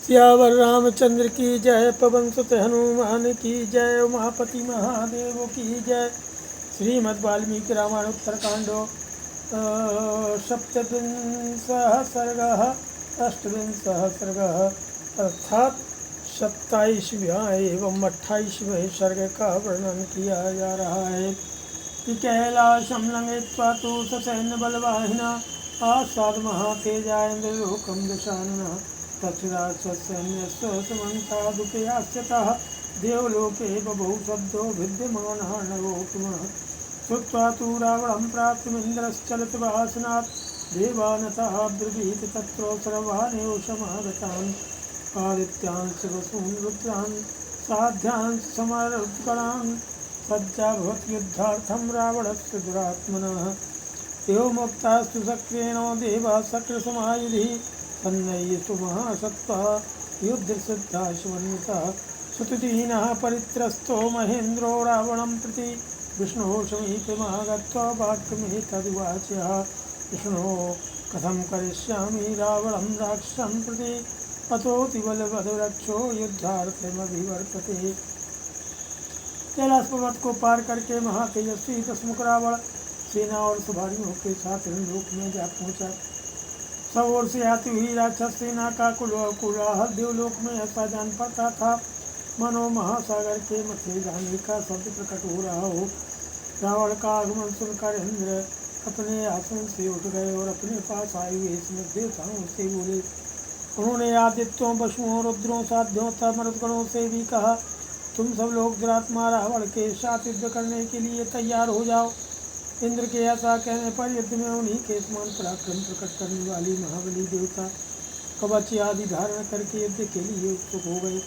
सियावर रामचंद्र की जय, पवन सुत हनुमान की जय, उमापति महादेव की जय। श्रीमद् वाल्मीकि रामायण उत्तरकांडो सप्तविंशः सर्गः अष्टविंशः सर्गः अर्थात 27वां एवं 28वें सर्ग का वर्णन किया जा रहा है कि कैलाशं लंघयित्वा तु ससैन्य बलवाहिना आसाद महातेजा इंद्रलोकं दशाननः तच्छराक्षसैन्यस्य समन्तादुपयास्यतः देवलोके बभूव शब्दो विद्यमानः नरोत्तमः। श्रुत्वा तु रावणं प्राप्तुमिन्द्रश्चलितवासनात् देवानतः ब्रवीत तत्र सर्वानेव समागतान् आदित्यान् शिवसून् रुद्रान् साध्यान् समरुत्करान् सज्जा भवति युद्धार्थं रावणस्य दुरात्मनः। एवमुक्तास्तु सक्रेण देवा शक्रसमायुधिः तन्नय्यसु महासत्त्वः युद्धसिद्धाश्वन्वितः। श्रुतिदीनः परित्रस्तो महेन्द्रो रावणं प्रति विष्णोः समीपमागत्वा वाक्यमेतदुवाचः। विष्णोः कथं करिष्यामि रावणं राक्षसं प्रति अतोऽति बलवदरक्षो युद्धार्थमभिवर्तते। कैलाश पर्वत को पार करके महातेजस्वी दशमुख रावण सेना और सवारियों के साथ लोक में जा पहुंचा। सब ओर से आती हुई राक्षस सेना का कोलाहल देवलोक में ऐसा जान पड़ता था मानो महासागर के मथे जाने का शब्द प्रकट हो रहा हो। रावण का आगमन सुनकर इंद्र अपने आसन से उठ गए और अपने पास आए हुए स्मृत देवताओं से बोले। उन्होंने आदित्यों, पशुओं, रुद्रों, साध्यों तथा मरुदगणों से भी कहा, तुम सब लोग दुरात्मा रावण के साथ युद्ध करने के लिए तैयार हो जाओ। इंद्र के ऐसा कहने पर युद्ध में उन्हीं के समान पराक्रम प्रकट करने वाली महाबली देवता कवच आदि धारण करके युद्ध के लिए उत्सुक हो गए।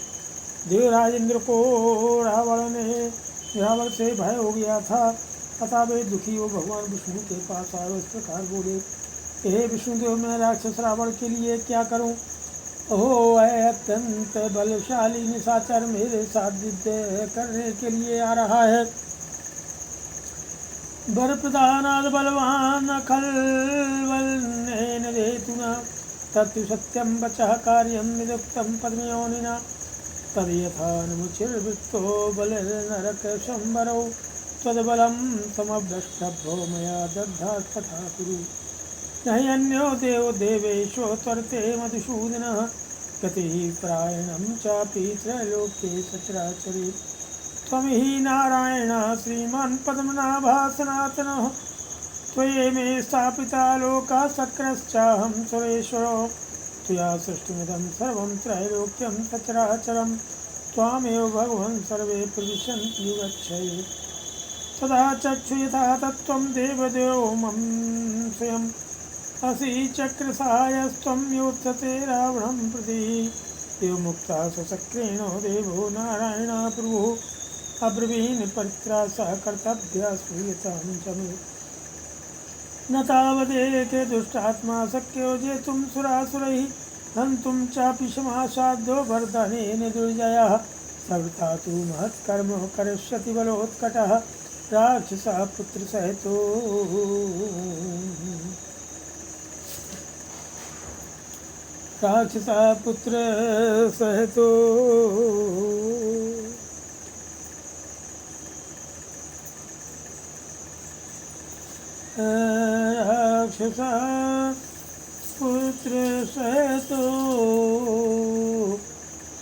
देवराज इंद्र को रावण से भय हो गया था, अतः वे दुखी हो भगवान विष्णु के पास आए। इस प्रकार बोले, हे विष्णुदेव, मैं राक्षस रावण के लिए क्या करूं? ओहो, अत्यंत बलशाली निशाचर मेरे साथ युद्ध करने के लिए आ रहा है। वर प्रधानाद बलवान खल्वल्नेन हेतुना तत्तु सत्यं वचः कार्यं निरुक्तं पद्मयोनिना तद्यथानुमुचिर्वृत्तो बलनरकशंबरौ तद्बलं समभ्रष्टभ्यो मया दग्धास्तथा कुरु। नहि अन्यो देवो देवेशो त्वरते मधुसूदनः गतिः प्रायणं चापि त्रैलोक्ये सचराचरे। त्वमिहि नारायणः श्रीमान् पद्मनाभः सनातनः त्वयि मे स्थापिता लोकाः शक्रश्चाहं सुरेश्वरो। त्वया सृष्टिमिदं सर्वं त्रैलोक्यं सचराचरं त्वामेव भगवन् सर्वे प्रविशन्ति युगक्षये। तदा चक्षु यथा तत्त्वं देवदेवो मम स्वयम् असि चक्रसहायस्त्वं योत्सते रावणं प्रति। एवमुक्ता सशक्रेण देवो नारायणः प्रभुः अब्रवीन् परित्रासः कर्तव्यः श्रूयतां च मे। न तावदेके दुष्टात्मा शक्यो जेतुं सुरासुरैः हन्तुं चापि समासाध्यो वर्धनेन दुर्जयः। सर्वथा तु महत्कर्म करिष्यति बलोत्कटः राक्षसः पुत्रसहितो। राक्षसः पुत्रसहितो। राक्षसः पुत्रसहितो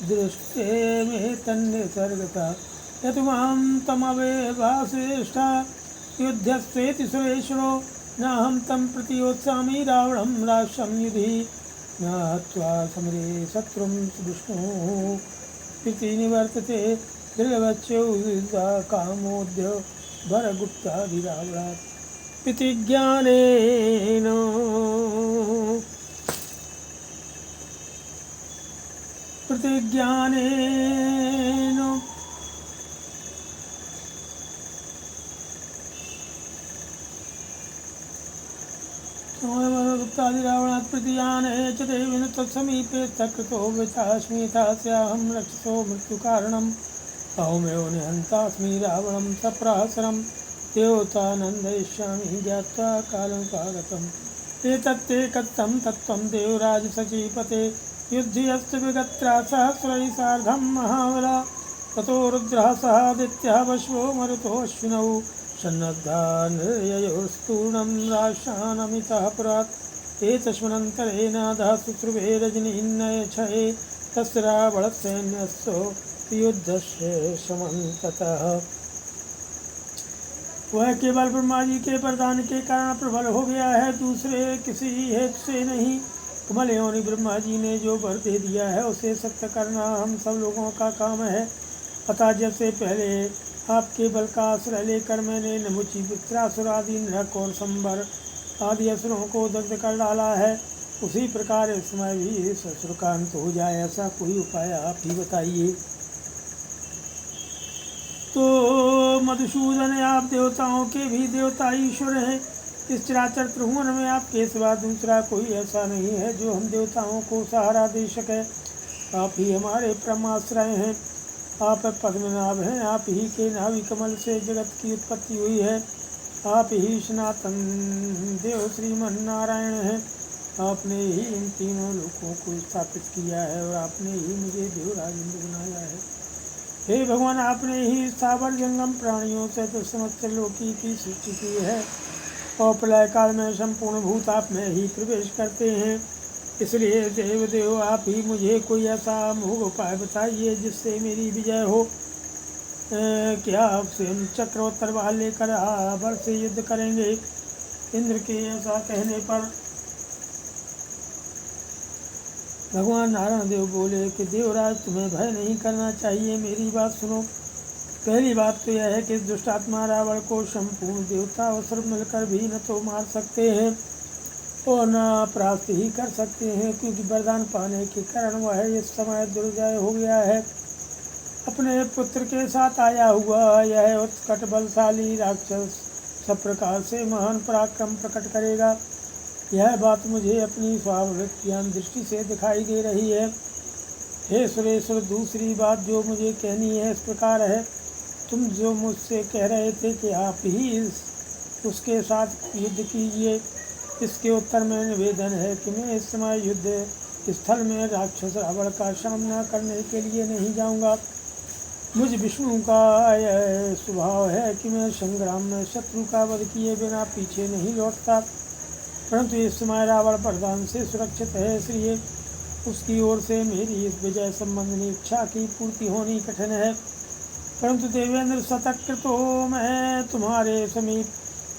दृष्टे मे तन्निसर्गता यतुमां तमवेवासिष्ठा युध्यस्वेति सुरेश्वरो नाहं तं प्रति योत्सामि रावणं राक्षसं युधि। न हत्वा समरे शत्रुं विष्णुः प्रीति निवर्तते दृढवच्यो कामोद्य भरगुप्तादिरावणात् प्रतिज्ञानेन। गुप्तादिरावणात् प्रतिज्ञाने च देवेन तत्समीपे तत्कृतो वृतास्मि यथास्याहं रक्षसो मृत्युकारणम् अहमेव निहन्तास्मि रावणं सप्रहसनं देवतानन्दयिष्यामि ज्ञात्वा कालं स्वागतम्। एतत्ते कथं तत्त्वं देवराज सचीपते युध्यस्त विगत्रा सहस्रैः सार्धं महाबला ततो रुद्रः सहादित्यः वश्वो मरुतोऽश्विनौ सन्नद्धा नृययोस्तूर्णं राशानमितः पुरात् एतस्मिन्नन्तरेणादः शुश्रुवे रजनीन्नयच्छये तस्य रावणसैन्यस्य युद्धस्य समन्ततः। वह केवल ब्रह्मा जी के वरदान के कारण प्रबल हो गया है, दूसरे किसी हेतु से नहीं। कमल योनि ब्रह्मा जी ने जो वर दे दिया है उसे सत्य करना हम सब लोगों का काम है। अतः जैसे पहले आपके बल का आश्रय लेकर मैंने नमुची वित्रासुर आदि नरक और संबर आदि असुरों को दग्ध कर डाला है, उसी प्रकार इस समय भी इस असुर का अंत हो जाए, ऐसा कोई उपाय आप ही बताइए। तो मधुसूदन, आप देवताओं के भी देवता ईश्वर हैं। इस चराचर त्रिभुवन में आपके सिवा दूसरा कोई ऐसा नहीं है जो हम देवताओं को सहारा दे सके। आप ही हमारे परमाश्रय हैं, आप पद्मनाभ हैं, आप ही के नाभि कमल से जगत की उत्पत्ति हुई है। आप ही सनातन देव श्रीमन नारायण हैं। आपने ही इन तीनों लोकों को स्थापित किया है और आपने ही मुझे देवराज इंद्र बनाया है। हे भगवान, आपने ही स्थावर जंगम प्राणियों से तो समस्त लोकी की सृष्टि की है और प्रलय काल में संपूर्ण भूत आप में ही प्रवेश करते हैं। इसलिए देव आप ही मुझे कोई ऐसा अमोघ उपाय बताइए जिससे मेरी विजय हो। क्या आपसे हम चक्र और तलवार लेकर बल से युद्ध करेंगे। इंद्र के ऐसा कहने पर भगवान नारायण देव बोले कि देवराज, तुम्हें भय नहीं करना चाहिए। मेरी बात सुनो। पहली बात तो यह है कि दुष्ट आत्मा रावण को संपूर्ण देवता असुर मिलकर भी न तो मार सकते हैं और न परास्त ही कर सकते हैं, क्योंकि वरदान पाने के कारण वह इस समय दुर्जय हो गया है। अपने पुत्र के साथ आया हुआ यह उत्कट बलशाली राक्षस सब प्रकार से महान पराक्रम प्रकट करेगा। यह बात मुझे अपनी स्वाभाविक ज्ञान दृष्टि से दिखाई दे रही है। हे सुरेश्वर, दूसरी बात जो मुझे कहनी है इस प्रकार है। तुम जो मुझसे कह रहे थे कि आप ही उसके साथ युद्ध कीजिए, इसके उत्तर में निवेदन है कि मैं इस समय युद्ध स्थल में राक्षस रावण का सामना करने के लिए नहीं जाऊंगा। मुझ विष्णु का यह स्वभाव है कि मैं संग्राम में शत्रु का वध किए बिना पीछे नहीं लौटता, परंतु इस समय रावण वरदान से सुरक्षित है, इसलिए उसकी ओर से मेरी इस विजय संबंधी इच्छा की पूर्ति होनी कठिन है। परंतु देवेंद्र, सतर्क तो मैं तुम्हारे समीप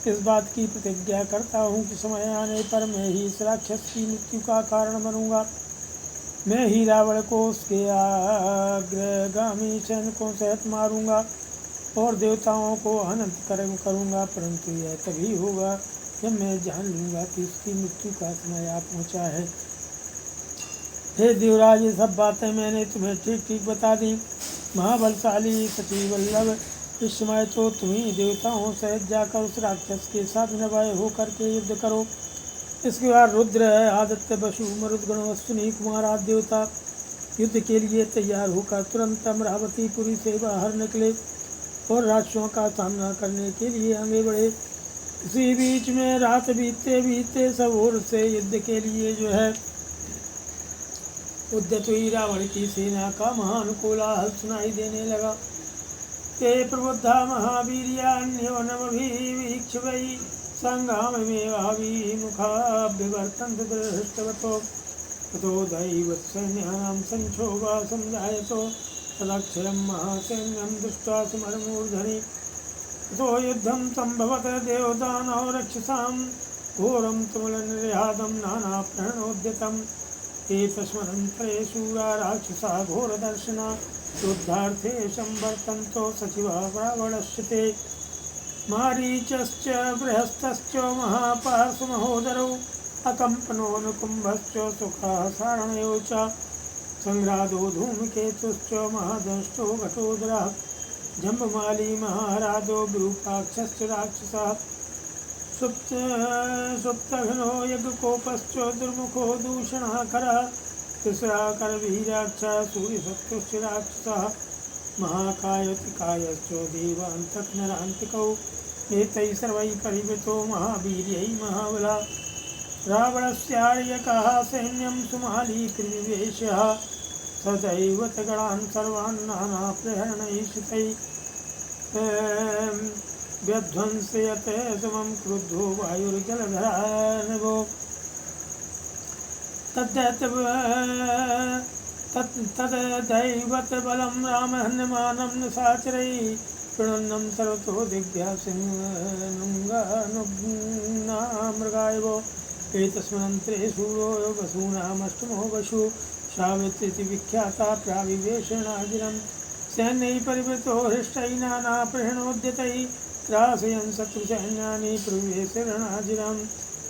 इस बात की प्रतिज्ञा करता हूँ कि समय आने पर मैं ही इस राक्षस की मृत्यु का कारण बनूंगा। मैं ही रावण को उसके अग्रगामी सैनिकों सहित मारूंगा और देवताओं को अनंत कर्म करूंगा, परंतु यह तभी होगा जब मैं जान लूँगा कि इसकी मृत्यु का समय आ पहुँचा है। हे देवराज, ये सब बातें मैंने तुम्हें ठीक ठीक बता दी। महाबलशाली सती वल्लभ, इस समय तो तुम ही देवताओं सहित जाकर उस राक्षस के साथ निर्भय होकर के युद्ध करो। इसके बाद रुद्र, आदित्य, वसु, मरुद्गण, अश्विनी कुमार आदि देवता युद्ध के लिए तैयार होकर तुरंत अमरावतीपुरी से बाहर निकले और राक्षसों का सामना करने के लिए आगे बढ़े। इसी बीच में रात बीतते बीतते सब ओर से युद्ध के लिए जो है उद्यत हुई रावण की सेना का महान कोलाहल सुनाई देने लगा। ते प्रबुद्धा महावीर्यान्यो नमभिवीक्ष वै संग्राममेवाभिमुखाभिवर्तन्त दृष्टवतो ततो दैवसैन्यानां संक्षोभः संजायतो तदक्षरं महासैन्यं दृष्ट्वा समरमूर्धनि ततो युद्धं सम्भवत देवदानौ रक्षसां घोरं तुमुलनिर्यातं नानाप्रणोद्यतम् एतस्मिन्नन्तरे शूरा राक्षसा घोरदर्शना युद्धार्थे संवर्तन्तो सचिवा रावणस्य ते मारीचश्च बृहस्तश्च महापार्श्वमहोदरौ अकम्पनोऽनुकुम्भश्च सुखः सारणयो च संग्रादो धूमकेतुश्च महादंष्टो घटोदरः जम्बमाली महाराजो विरूपाक्षश्च राक्षसः सुप्तघ्नो यज्ञकोपश्च दुर्मुखो दूषणाकरः तिस्राकरवीराक्षः सूर्यसत्तुश्च राक्षसः महाकायतिकायश्च देवान्तकनरान्तिकौ एतैः सर्वैः परिवृतो महावीर्यैः महाबलः रावणस्यार्यकः सैन्यं सुमाली परिवेशः सदैव गणान् सर्वान् नानाप्रहरणैषितैः व्यध्वंसयते समं क्रुद्धो वायुर्जलधरानभो तद्दैवत बलं रामहन्यमानं न साचरैः प्रणन्नं सर्वतो दिव्यासिंहनुङ्गानुग्ना मृगायवो एतस्मिन्नन्तरे शूरो वसूनामष्टमो वशु सावित्रिति विख्याता प्राविवेशणाजिरं सैन्यैः परिवृतो हृष्टैः नानाप्रहरणोद्यतैः त्रासयन् शत्रुसैन्यानि प्रविवेशरणाजिरं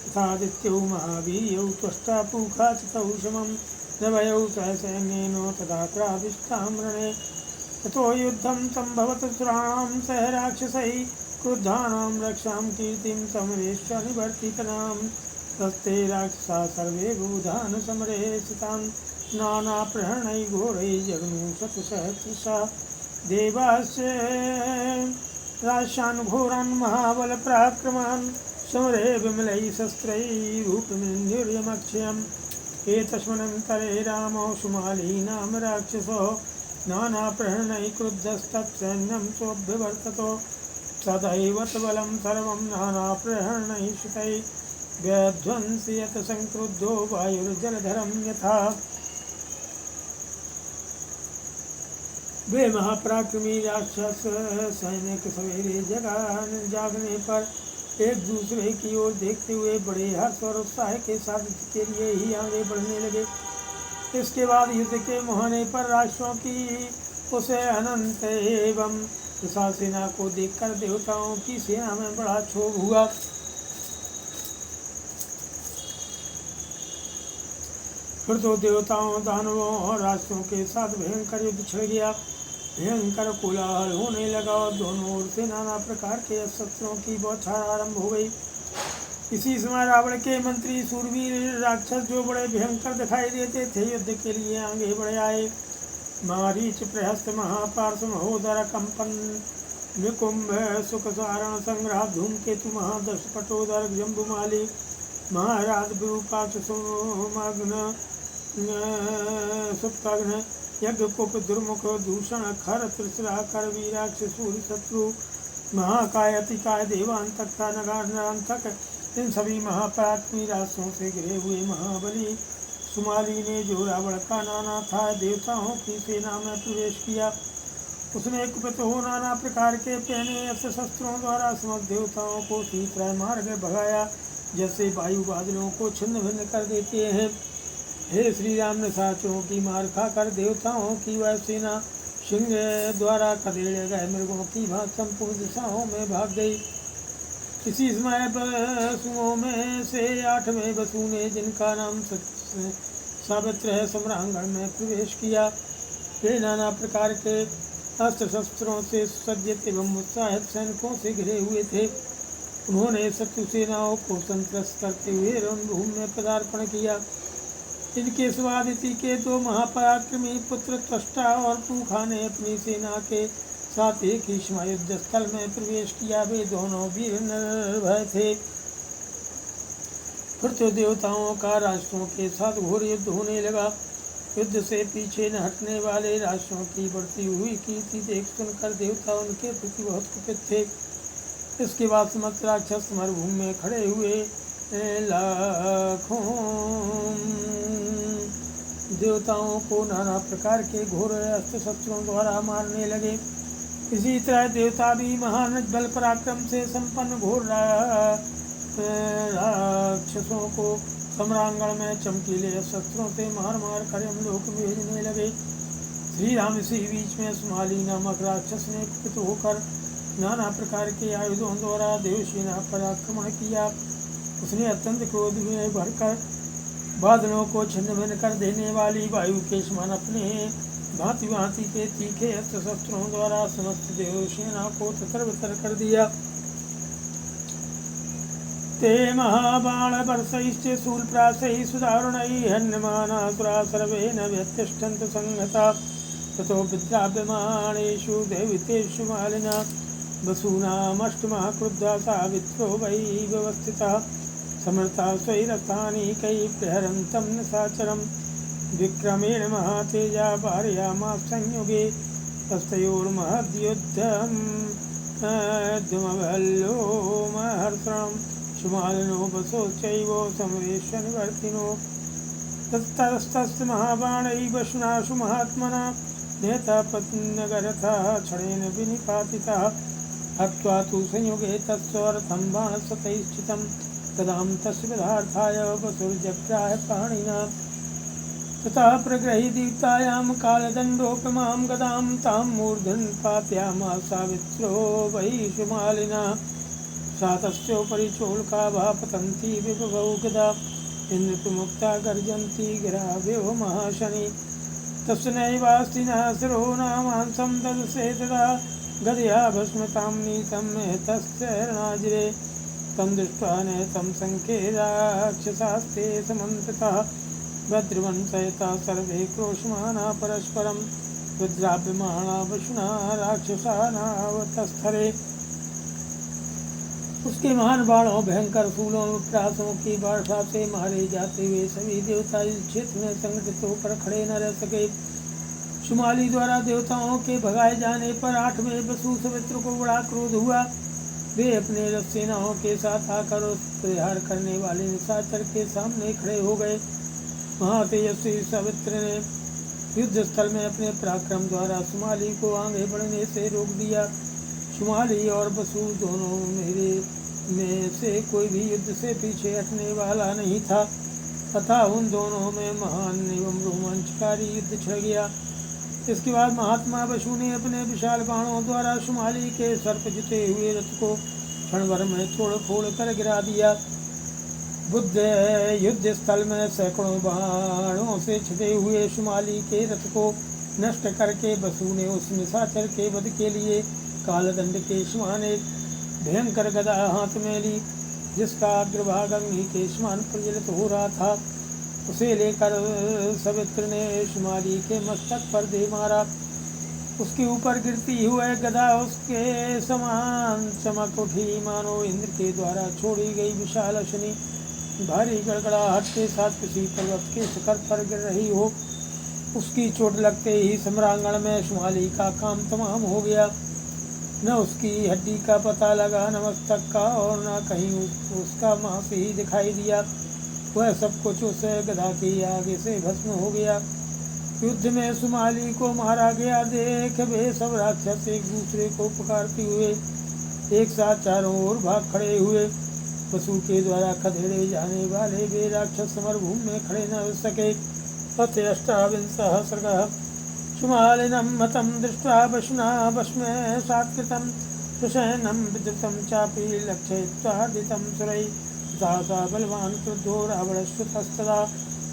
तथादित्यौ महावीर्यौ त्वष्टा पूखाचितौ शमं नभयौ सहसैन्येनो तथा प्राविष्टां रणे ततो युद्धं सम्भवत सुराणां सह राक्षसैः क्रुद्धानां रक्षां कीर्तिं समरेश्च निवर्तितनां तस्ते राक्षसा सर्वे बूधान समरे स्थितान् नानाप्रहरणैः घोरैः जग्मुः शतसहस्रशः देवाश्च राशान् घोरान् महाबलपराक्रमान् समरे विमलैः शस्त्रैः रूपमिन्द्रियमक्षयम् एतस्मिन्नन्तरे रामो सुमाली नाम राक्षसो नानाप्रहरणैः क्रुद्धस्तत्सैन्यं सोऽभ्यवर्ततो सदैव बलं सर्वं नानाप्रहरणैः श्रुतैः व्यध्वंसयत संक्रुद्धो वायुर्जलधरं यथा। वे महापराक्रमी राक्षस सैनिक सवेरे जागने पर एक दूसरे की ओर देखते हुए बड़े हर्ष और उत्साह के साथ के लिए ही आगे बढ़ने लगे। इसके बाद युद्ध के मुहाने पर राष्ट्रों की उसे अनंत एवं विशाल सेना को देखकर देवताओं की सेना में बड़ा क्षोभ हुआ। फिर तो देवताओं दानवों और राष्ट्रों के साथ भयंकर युद्ध छिड़ गया। भयंकर कोलाहल होने लगा और दोनों ओर से नाना प्रकार के शस्त्रों की बौछार आरंभ हो गई। इसी समय रावण के मंत्री सूरवीर राक्षस जो बड़े भयंकर दिखाई देते थे युद्ध के लिए आगे बढ़ आए। मारीच प्रहस्त महापार्श महोदर कंपन निकुंभ सुख सारण संग्रह धूमकेतु महादश पटोदर जम्बुमाली महाराज विरूपाक्ष सोमग्न सुप्ताग्न यज्ञकुप दुर्मुख दूषण खर त्रिसरा कर वीराक्ष सूर्य शत्रु महाकाय अतिकाय देवांतक नगांतक इन सभी महापराक्रमी राष्ट्रों से घिरे हुए महाबली सुमाली ने जो रावण का नाना था देवताओं की सेना में प्रवेश किया। उसने कुपित हो नाना प्रकार के पहने अस्त्र शस्त्रों द्वारा समस्त देवताओं को शीतराय मार्ग भगाया जैसे वायु बादलों को छिन्न भिन्न कर देते हैं। हे श्री राम ने साचों की मार खाकर देवताओं की वह सेना सिंह द्वारा खदेड़े गए मृगों की भाग संपूर्ण दिशाओं में भाग गई। इसी समय वसुओं में से 8वें वसु ने जिनका नाम सावित्र है सम्रांगण में प्रवेश किया। वे नाना प्रकार के अस्त्र शस्त्रों से सज्जित एवं उत्साहित सैनिकों से घिरे हुए थे। उन्होंने शत्रु सेनाओं को संत्रस्त करते हुए रणभूमि में पदार्पण किया। इनके स्वादिति के 2 महापराक्रमी पुत्र त्वष्टा और पूखा ने अपनी सेना के साथ एक ही समय युद्ध स्थल में प्रवेश किया। वे दोनों वीर निर्भय थे। फिर तो देवताओं का राष्ट्रों के साथ घोर युद्ध होने लगा। युद्ध से पीछे न हटने वाले राष्ट्रों की बढ़ती हुई कीर्ति देख सुनकर देवता उनके प्रति बहुत कुपित थे। इसके बाद समस्त राक्षस मरुभूमि में खड़े हुए लाखों देवताओं को नाना प्रकार के घोर अस्त्र शस्त्रों द्वारा मारने लगे। इसी तरह देवता भी महान बल पराक्रम से संपन्न घोर राक्षसों को सम्रांगण में चमकीले शस्त्रों से मार मार कर यमलोक में भेजने लगे। श्री राम इसी बीच में सुमाली नामक राक्षस ने कुपित होकर नाना प्रकार के आयुधों द्वारा देवसेना पर आक्रमण किया। उसने अत्यंत क्रोध में भरकर बादलों को छिन्न भिन्न कर देने वाली वायु के समान अपने भांति भांति के तीखे अस्त्र शस्त्रों द्वारा समस्त देवसेना को तितर बितर कर दिया। ते महाबाण वर्षैश्च शूलप्रासैः सुदारुणैः हन्यमानासुरा सर्वे न व्यतिष्ठन्ति संहता ततो विद्राव्यमाणेषु देवितेषु मालिना वसूनामष्टमः क्रुद्धः सावित्रो वै व्यवस्थितः समर्था स्वैरथानीकैः प्रहरन्तं निशाचरं विक्रमेण महातेजा वारयामास संयुगे तस्तयोर्महद्युद्धम् द्युमभल्लो महर्षणं सुमालिनो वसोश्चैव समरेशनिवर्तिनो ततस्तस्य महाबाणैः वशुनाशु महात्मना नेतापतिनगरथः क्षणेन विनिपातितः हत्वा तु संयुगे तत्स्वरथं बाणशतैश्चितं गदां तस्य पदार्थाय वसुर्जग्राह पाणिना ततः प्रगृहीदीप्तायां कालदण्डोपमां गदां तां मूर्धन् पातयामास सावित्रो वैशुमालिना सा तस्योपरि चोल्काभा पतन्ती विभवौ गदा इन्द्रप्रमुक्ता गर्जन्ती गिराभ्यो महाशनि तस्य नैवास्ति न शिरो नामांसं ददसे तदा गदया भस्मतां नीतं तस्य रणाजिरे तं दृष्ट्वा नयतं संख्ये राक्षसास्ते समन्ततः भद्रवंशयता सर्वे क्रोशमाना परस्परं रुद्राभ्यमाणा वशुना राक्षसानावतस्थरे। उसके महान बाणों भयंकर फूलों प्रासों की वर्षा से मारे जाते हुए सभी देवता इस क्षेत्र में संगठित होकर खड़े न रह सके। शुमाली द्वारा देवताओं के भगाए जाने पर 8वें वसु सवित्र को बड़ा क्रोध हुआ। वे अपने रथ सेनाओं के साथ आकर उस प्रहार करने वाले निशाचर के सामने खड़े हो गए। महातेजस्वी सवित्र ने युद्ध स्थल में अपने पराक्रम द्वारा शुमाली को आगे बढ़ने से रोक दिया। शुमाली और वसु दोनों में से कोई भी युद्ध से पीछे हटने वाला नहीं था तथा उन दोनों में महान एवं रोमांचकारी युद्ध छिड़ गया। इसके बाद महात्मा वसु ने अपने विशाल बाणों द्वारा शुमाली के सर्प जुते हुए रथ को क्षण भर में तोड़ फोड़ कर गिरा दिया। बुद्ध युद्ध स्थल में सैकड़ों बाणों से छिदे हुए शुमाली के रथ को नष्ट करके वसु ने उस निशाचर के वध के लिए कालदंड के समान एक भयंकर गदा हाथ में ली, जिसका अग्रभाग अग्नि के समान प्रज्वलित हो रहा था। उसे लेकर सवित्र ने शुमाली के मस्तक पर दे मारा। उसके ऊपर गिरती हुए गदा उसके समान चमक उठी, मानो इंद्र के द्वारा छोड़ी गई विशाल अश्नि भारी गड़गड़ाहट के साथ किसी पर्वत के शिखर पर गिर रही हो। उसकी चोट लगते ही सम्रांगण में शुमाली का काम तमाम हो गया। न उसकी हड्डी का पता लगा, न मस्तक का, और न कहीं उसका मांस ही दिखाई दिया। वह सब कुछ उस गदा की आगे से भस्म हो गया। युद्ध में शुमाली को मारा गया देख वे सब राक्षस एक दूसरे को पुकारते हुए एक साथ चारों ओर भाग खड़े हुए। वसु के द्वारा खदेड़े जाने वाले वे राक्षस समरभूमि में खड़े न हो सके। अथ अष्टाविंशः सर्गः। शुमालिनं मतं दृष्ट्वा वशुना वश्मे सात्कृतं सुषेणं विद्रुतं चापि लक्षयित्वादितं सुरैः सा बलवान् क्रुद्धो रावणस्तुतस्तदा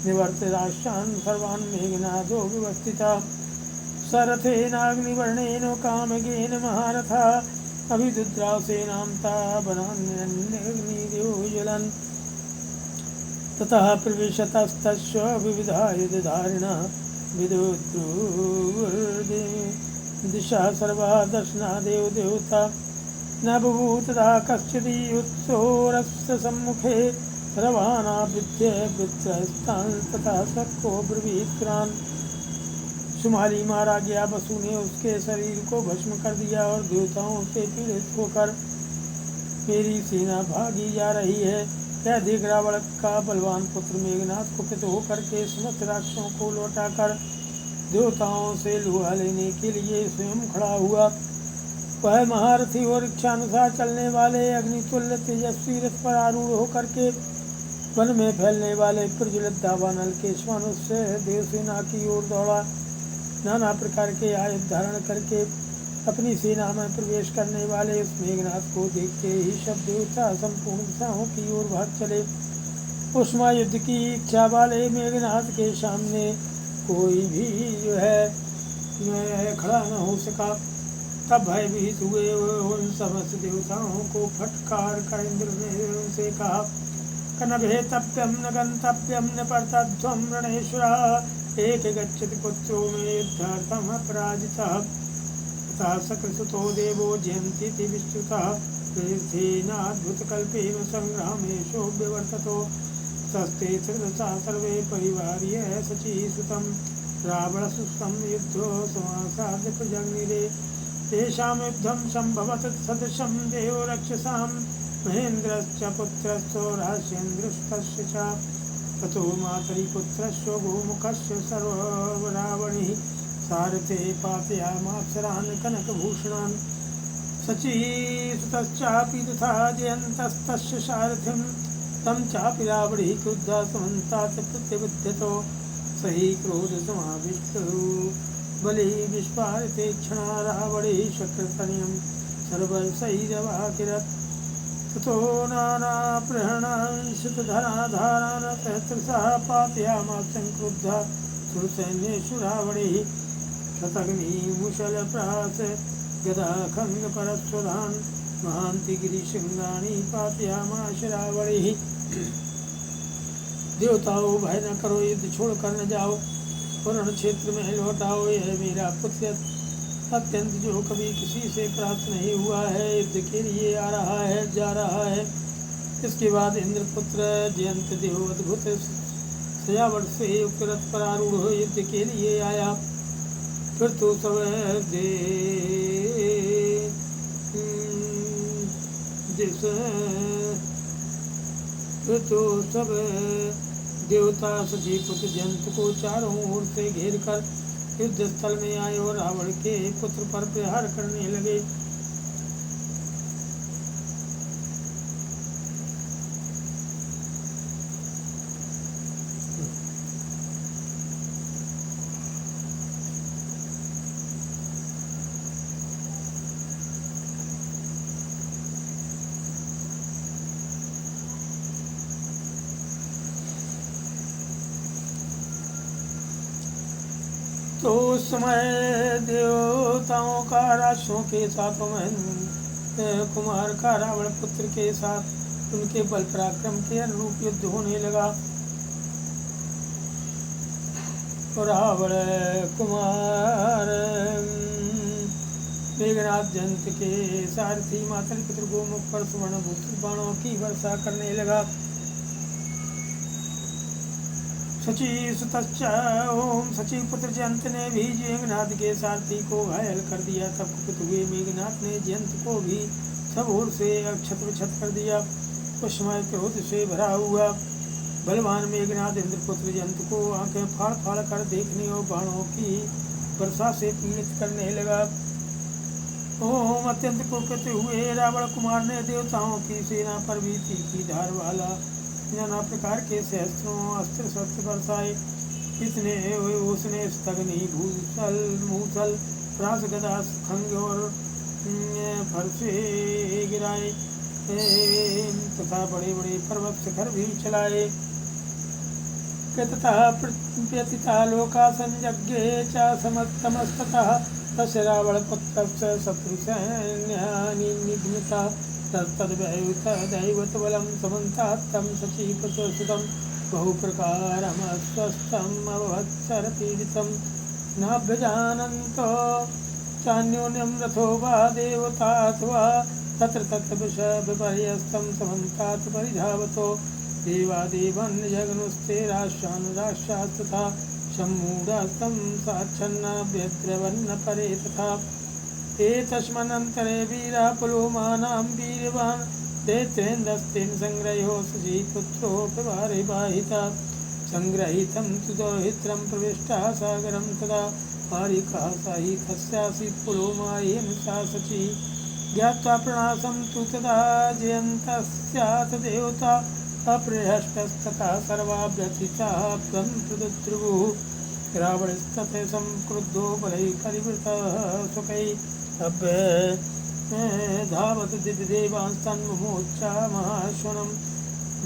निवर्तिताश्चान् सर्वान् मेघनादो विवस्थितः सरथेनाग्निवर्णेन कामगेन महारथः अभिदुद्रासेनां तावनान्यग्निर्योजलन् ततः प्रविशतस्तस्य विविधायुधधारिणः विदुद्रुर्दिशा सर्वा दर्शनादेव देवता न बभूव तदा कश्चिदुत्सोरस्य सम्मुखे सर्वानावृत्य वृत्रस्तान् तथा सक्को ब्रवीत्रान्। शुमाली मारा गया। वसु ने उसके शरीर को भस्म कर दिया और देवताओं से पीड़ित होकर मेरी सेना भागी जा रही है। यह देख रावण का बलवान पुत्र मेघनाथ कुपित होकर के समस्त राक्षसों को लौटाकर देवताओं से लोहा लेने के लिए स्वयं खड़ा हुआ। वह महारथी और इच्छानुसार चलने वाले अग्नितुल्य तेजस्वी रथ पर आरूढ़ होकर के वन में फैलने वाले प्रज्वलित दावानल के समान उससे देवसेना की ओर दौड़ा। नाना प्रकार के आयुध धारण करके अपनी सेना में प्रवेश करने वाले उस मेघनाथ को देखते ही सब देवता संपूर्ण दिशाओं की ओर भाग चले। उस महायुद्ध की इच्छा वाले मेघनाथ के सामने कोई भी जो है खड़ा न हो सका। तब भयभीत हुए उन समस्त देवताओं को फटकार कर इंद्र ने उनसे कहा, कनभेतव्यम न गंतव्यम न परतध्वम रणेश्वरः एक गच्छति पुत्रो मे युद्धार्थम अपराजितः तथा सकृसुतो देवो जयन्तीति विश्रुतः नाद्भुतकल्पेन संग्रामेशो व्यवर्ततो सस्ते त्रिदशा सर्वे परिवार्य सचीसुतं रावणसुतं युद्धो समासाद्य प्रजग्निरे तेषां युद्धं सम्भवत सदृशं देवरक्षसां महेन्द्रश्च पुत्रश्चो राशेन्द्रस्तस्य च ततो मातरिपुत्रस्य गोमुखस्य सर्वरावणिः सारथे पातयामाप्सरान् कनकभूषणान् सचीसुतश्चापि तथा जयन्तस्तस्य सारथिं तं चापि रावणिः क्रुद्धः समन्तात् प्रत्यबध्यतो स हि क्रोधसमाविष्टो बलि विस्फारिते क्षणा रावणिः शक्रतनयं सर्वशैरवाकिरत् ततो नानाप्रहरणांशतधराधारान् सहस्रशः पातयामास संक्रुद्धः सुरसैन्येषु रावणिः शतग्निमुशलप्रास गदा खङ्गपरस्वधान् महान्ति गिरिशृङ्गानि पातयामास रावणिः। देवताओं भय न करो, युद्ध छोड़ कर न जाओ, वरुण क्षेत्र में लौटाओ, यह मेरा पुत्र अत्यंत जो कभी किसी से प्राप्त नहीं हुआ है, युद्ध के लिए आ रहा है, जा रहा है। इसके बाद इंद्रपुत्र जयंत देव अद्भुत सजावट से युक्त रथ पर आरूढ़ हो युद्ध के लिए आया। फिर तो सब देवता सची पुत्र जयंत को चारों ओर से घेर कर युद्ध स्थल में आए और रावण के पुत्र पर प्रहार करने लगे। तो उस समय देवताओं का राक्षसों के साथ महेंद्र कुमार का रावण पुत्र के साथ उनके बल पराक्रम के अनुरूप युद्ध होने लगा। रावण कुमार मेघनाथ जयंत के सारथी मातलिपुत्र गोमुख पर सुवर्णभूत बाणों की वर्षा करने लगा। सचीसुतश्च ओम सचीपुत्र जयंत ने भी मेघनाथ के सारथी को घायल कर दिया। तब कुपित हुए मेघनाथ ने जयंत को भी सब ओर से क्षत कर दिया। उस समय क्रोध से भरा हुआ बलवान मेघनाथ इंद्रपुत्र जयंत को आंखें फाड़ फाड़ कर देखने और बाणों की वर्षा से पीड़ित करने लगा। ओम अत्यंत कुपित हुए रावण कुमार ने देवताओं की सेना पर भी तीखी धार वाला नाना प्रकार के सहस्त्रों अस्त्र शस्त्र बरसाए। इसने उसने स्थगनी भूसल मूसल प्रास गदा खंग और फरसे गिराए तथा बड़े बड़े पर्वत शिखर भी चलाए। तथा व्यतीता लोका संयज्ञे च समस्ततः तस्य रावण पुत्रस्य शत्रुसैन्यानि निघ्नता तद्दैवतबलं समन्तात्तं सचीपुत्रसुतं बहुप्रकारमस्वस्थम् अभवत्सरपीडितं नाभ्यजानन्तो चान्योन्यं रथो वा देवताथवा तत्र तत्र विपर्यस्तं समन्तात् परिधावतो देवादेवन् जगनुस्ते राष्ट्रानुराष्ट्रास्तथा सम्मूढस्तं साच्छन्नाभ्यद्रवन्न परे तथा एतस्मन्नन्तरे वीरा पुलोमानां वीर्यवान् दैत्येन्द्रस्तेन संग्रह्यो सचीपुत्रोऽपि बाहिता संग्रहीतं तु दौहित्रं प्रविष्टः सागरं तदा हारिकः साहितस्यासीत् पुलोमायेन सा सची ज्ञात्वा प्रणाशं तु तदा जयन्तस्याथ देवता अप्रहष्टस्तथा सर्वा व्यथिताः प्रदुद्रुवुः रावणस्तथे संक्रुद्धो बलैः परिवृतः सुखैः धावत दिव्यदेवांस्तन्मुमोच्चा महाश्वनं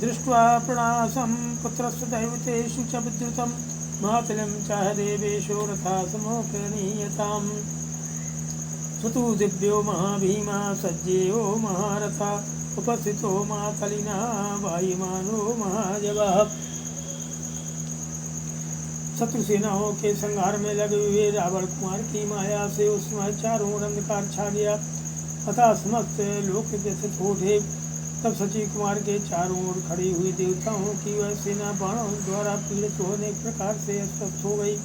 दृष्ट्वा प्रणाशं पुत्रस्य दैवतेषु च विद्रुतं मातलिं चाह देवेशो रथा समोपनीयताम् सुतु दिव्यो महाभीमा सज्जेयो महारथा उपस्थितो मातलिना वायुमानो महाजवः। शत्रु सेनाओं के संहार में लगे हुए रावण कुमार की माया से उस समय चारों ओर अंधकार छा गया। अतः समस्त लोक व्यथित हो उठे। तब सची कुमार के चारों ओर खड़ी हुई देवताओं की वह सेना बाणों द्वारा पीड़ित होने प्रकार से अस्वस्थ हो गई।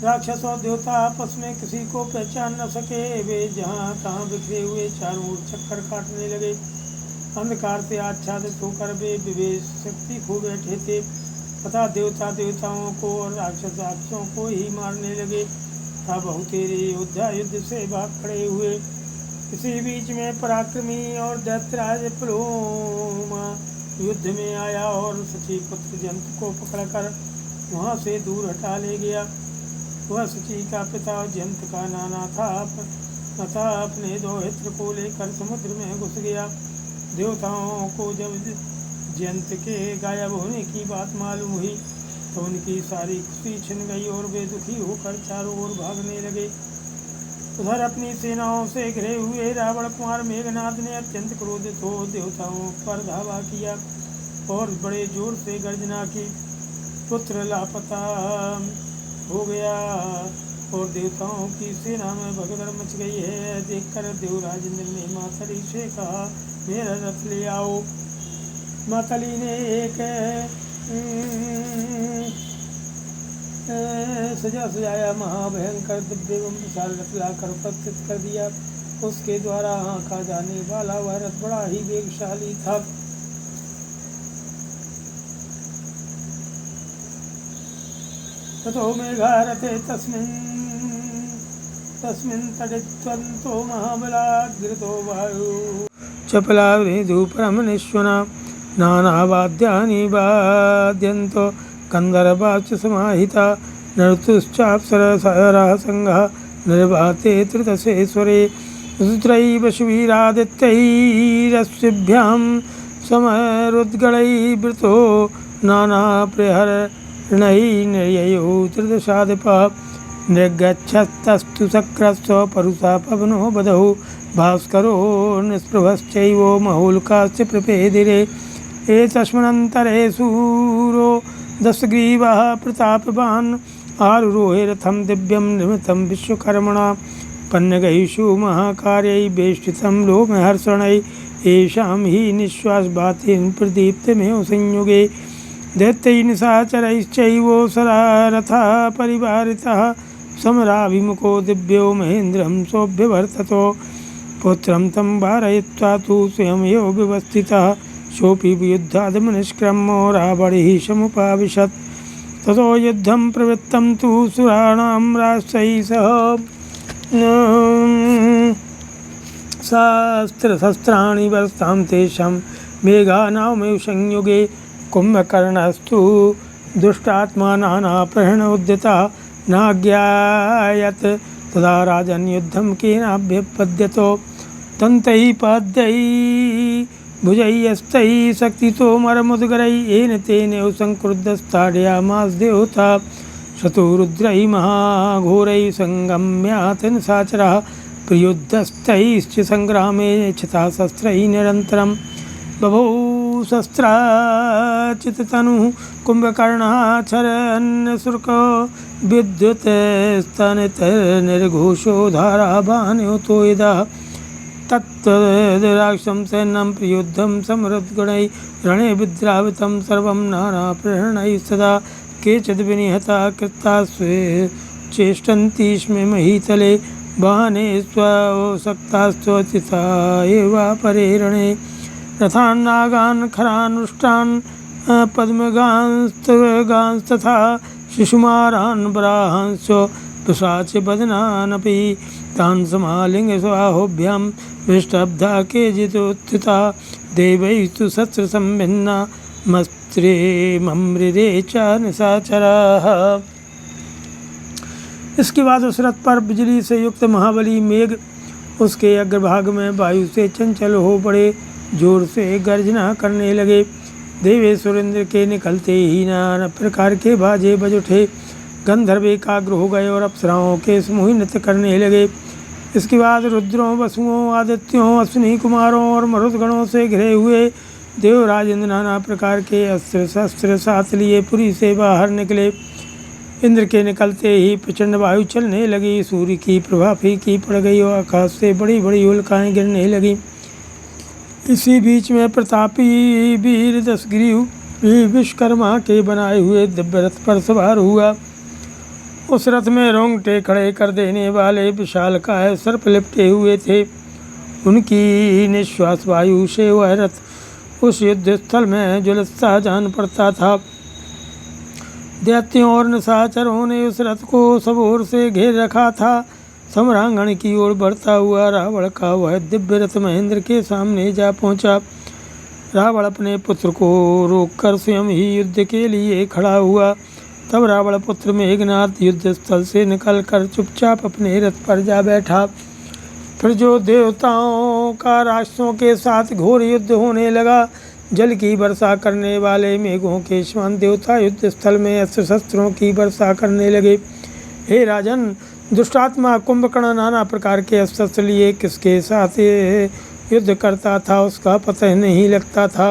राक्षस और देवता आपस में किसी को पहचान न सके। वे जहाँ तहाँ बिखरे हुए चारों ओर चक्कर काटने लगे। अंधकार से आच्छादित होकर वे विवेश शक्ति खो बैठे थे। तथा देवता देवताओं को और राक्षस राक्षसों को ही मारने लगे। था बहुतेरे योद्धा युद्ध से भाग खड़े हुए। इसी बीच में पराक्रमी और दैत्यराज पुलोमा युद्ध में आया और सची पुत्र जंत को पकड़कर वहाँ से दूर हटा ले गया। वह सची का पिता जंत का नाना था तथा अपने दो हित्र को लेकर समुद्र में घुस गया। देवताओं को जब जंत के गायब होने की बात मालूम हुई तो उनकी सारी खुशी छिन गई और वे दुखी होकर चारों ओर भागने लगे। उधर अपनी सेनाओं से घिरे हुए रावण कुमार मेघनाथ ने अत्यंत क्रोधित हो देवताओं पर धावा किया और बड़े जोर से गर्जना की। पुत्र लापता हो गया और देवताओं की सेना में भगदड़ मच गई है। देखकर देवराज इंद्र ने मातली से कहा, मेरा रथ ले आओ। मातली ने एक सजा सजाया महाभयंकर दिव्य एवं विशाल रथ लाकर उपस्थित कर दिया। उसके द्वारा आँखा जाने वाला वह रथ बड़ा ही वेगशाली था। ततो मेघारथे तस्मिन् तडित्वन्तो महाबलाग्रतो वायु चपलावृधूपरमनिश्वना नानावाद्यानि वाद्यन्तो गन्धर्वाश्च समाहिता नर्तुश्चाप्सरसाः सङ्घः निर्वाते त्रिदशेश्वरे रुद्रैः शूरादित्यैरश्विभ्यां समरुद्गणैर्वृतो नानाप्रहरणैः निर्ययो त्रिदशाधिपः निर्गच्छस्तस्तु शक्रस्व परुषा पवनो बधौ भास्करो निःस्पृहश्चैव महोल्काश्च प्रपेदिरे एतस्मिन्नन्तरे शूरो दशग्रीवः प्रतापवान् आरुरोहे रथं दिव्यं निर्मितं विश्वकर्मणा पन्नगैषु महाकार्यैः वेष्टितं लोमहर्षणैः येषां हि निःश्वासवातेन प्रदीप्तमेव संयुगे दैत्यैः निशाचरैश्चैव सदारथः परिवारितः समराभिमुखो दिव्यो महेन्द्रं सोऽभ्यवर्ततो पुत्रं तं वारयित्वा तु स्वयमेव व्यवस्थितः सोऽपि युद्धादमनिष्क्रम्यो रावणैः समुपाविशत् ततो युद्धं प्रवृत्तं तु सुराणां राष्ट्रैः सह शस्त्राणि वर्तां तेषां मेघानामेव संयुगे कुम्भकर्णस्तु दुष्टात्मा नानाप्रहरणोद्यतः नाज्ञायत् तदा राजन् युद्धं केनाभ्युपद्यतो दन्तैः पाद्यैः भुजैस्तैः शक्तितोमरमुद्गरैः येन तेनैव संक्रुद्धस्ताडयामास देवता शतुरुद्रैः महाघोरैः संगम्यात् निशाचरः प्रयुद्धस्तैश्च संग्रामे क्षताशस्त्रैः निरन्तरं बभौ शस्त्राचिततनुः कुम्भकर्णः चरन्शुल्को विद्युतस्तनितनिर्घोषो धाराबाणोतो यदः तत्तद्राक्षं सैन्यं प्रयुद्धं समरुद्गणैः रणे विद्रावितं सर्वं नानाप्रहरणैः सदा केचिद् विनिहता कृता चेष्टन्ति स्म महीतले वाहने स्वशक्तास्त्वचिता एवापरे रणे रथान् नागान् खरानुष्ठान् पद्मगांस्तथा शिशुमारान् वराहांश्च पिशाच बदनानपि तान् समालिङ्ग्य स्वाहोभ्यां विष्टब्धा केचिदुत्थिता देवैस्तु शस्त्रसम्भिन्ना मस्त्रे मम्रिरे च निशाचराः। इसके बाद उस रथ पर बिजली से युक्त महाबली मेघ उसके अग्रभाग में वायु से चंचल हो पड़े जोर से गर्जना करने लगे। देवेश्वर इंद्र के निकलते ही नाना प्रकार के बाजे बज उठे। गंधर्व एकाग्र हो गए और अप्सराओं के समूह नृत्य करने लगे। इसके बाद रुद्रों वसुओं आदित्यों अश्विनी कुमारों और मरुदगणों से घिरे हुए देवराज इंद्र नाना प्रकार के अस्त्र शस्त्र साथ लिए पुरी से बाहर निकले। इंद्र के निकलते ही प्रचंड वायु चलने लगी, सूर्य की प्रभा फीकी पड़ गई और आकाश से बड़ी बड़ी उल्काएं गिरने लगी। इसी बीच में प्रतापी वीर दशग्रीव विश्वकर्मा के बनाए हुए दिव्य रथ पर सवार हुआ। उस रथ में रोंगटे खड़े कर देने वाले विशालकाय सर्प लिपटे हुए थे। उनकी निश्वास वायु से वह रथ उस युद्ध स्थल में झुलसता जान पड़ता था। दैत्यों और निशाचरों ने उस रथ को सब ओर से घेर रखा था। सम्रांगण की ओर बढ़ता हुआ रावण का वह दिव्य रथ महेंद्र के सामने जा पहुंचा। रावण अपने पुत्र को रोककर स्वयं ही युद्ध के लिए खड़ा हुआ। तब रावण पुत्र मेघनाद युद्ध स्थल से निकलकर चुपचाप अपने रथ पर जा बैठा। फिर जो देवताओं का राक्षसों के साथ घोर युद्ध होने लगा। जल की वर्षा करने वाले मेघों के समान देवता युद्ध स्थल में अस्त्र शस्त्रों की वर्षा करने लगे। हे राजन, दुष्टात्मा कुंभकर्ण नाना प्रकार के अस्त्र लिए किसके साथ युद्ध करता था उसका पता नहीं लगता था।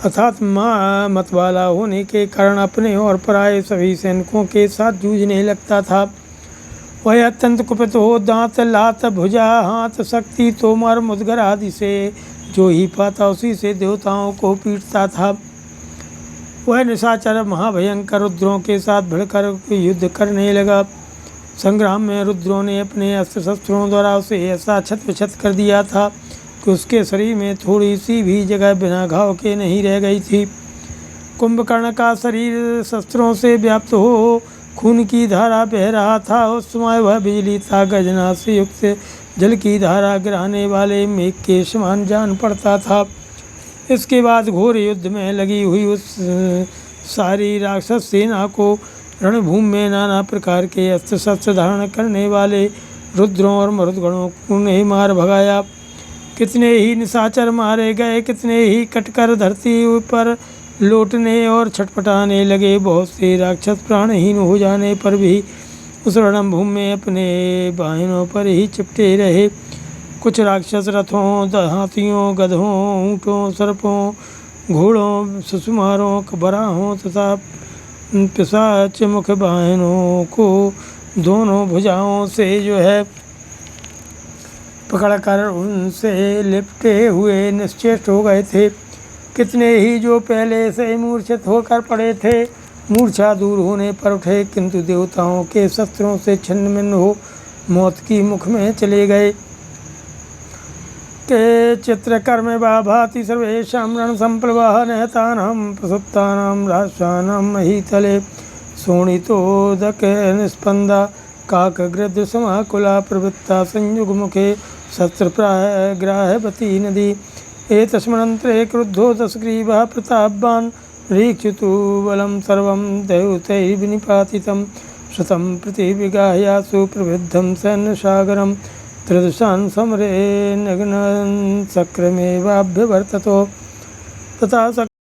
अर्थात मतवाला होने के कारण अपने और पराये सभी सैनिकों के साथ जूझने लगता था। वह अत्यंत कुपित हो दांत लात भुजा हाथ शक्ति तोमर मुदगर आदि से जो ही पाता उसी से देवताओं को पीटता था। वह निशाचर महाभयंकर रुद्रों के साथ भिड़कर युद्ध करने लगा। संग्राम में रुद्रों ने अपने अस्त्र शस्त्रों द्वारा उसे ऐसा छत विछत कर दिया था कि उसके शरीर में थोड़ी सी भी जगह बिना घाव के नहीं रह गई थी। कुंभकर्ण का शरीर शस्त्रों से व्याप्त हो खून की धारा बह रहा था। उस समय वह बिजली था गर्जना से युक्त जल की धारा गिराने वाले मेघ के समान जान पड़ता था। इसके बाद घोर युद्ध में लगी हुई उस सारी राक्षस सेना को रणभूमि में नाना प्रकार के अस्त्र शस्त्र धारण करने वाले रुद्रों और मरुदगणों ने मार भगाया। कितने ही निशाचर मारे गए, कितने ही कटकर धरती पर लौटने और छटपटाने लगे। बहुत से राक्षस प्राणहीन हो जाने पर भी उस रणभूमि में अपने बाहिनों पर ही चिपटे रहे। कुछ राक्षस रथों, हाथियों, गधों, ऊँटों, सर्पों, घोड़ों, सुसुमारों, बराहों तथा पिशाच मुख बाहिनों को दोनों भुजाओं से जो है पकड़कर उनसे लिपटे हुए निश्चेष्ट हो गए थे। कितने ही जो पहले से मूर्छित होकर पड़े थे मूर्छा दूर होने पर उठे, किंतु देवताओं के शस्त्रों से छिन्न हो मौत की मुख में चले गए। के चित्रकर्म भाति सर्वेषां रण संप्लवः नहतानां प्रसुप्तानां राष्ट्राणां महीतले शोणितोदक निस्पन्दा काकगृध्र समाकुला प्रवृत्ता संयुगमुखे शस्त्रग्राहवती नदी। एतस्मिन्नन्तरे क्रुद्धो दशग्रीवः प्रतापवान् रीक्षितु बलं सर्वं दैवतैर्विनिपातितं शतं प्रतिविगाह्यासु प्रवृद्धं सैन्यसागरं त्रिदशान् समरे नग्नं चक्रमेवाभ्यवर्ततो तथा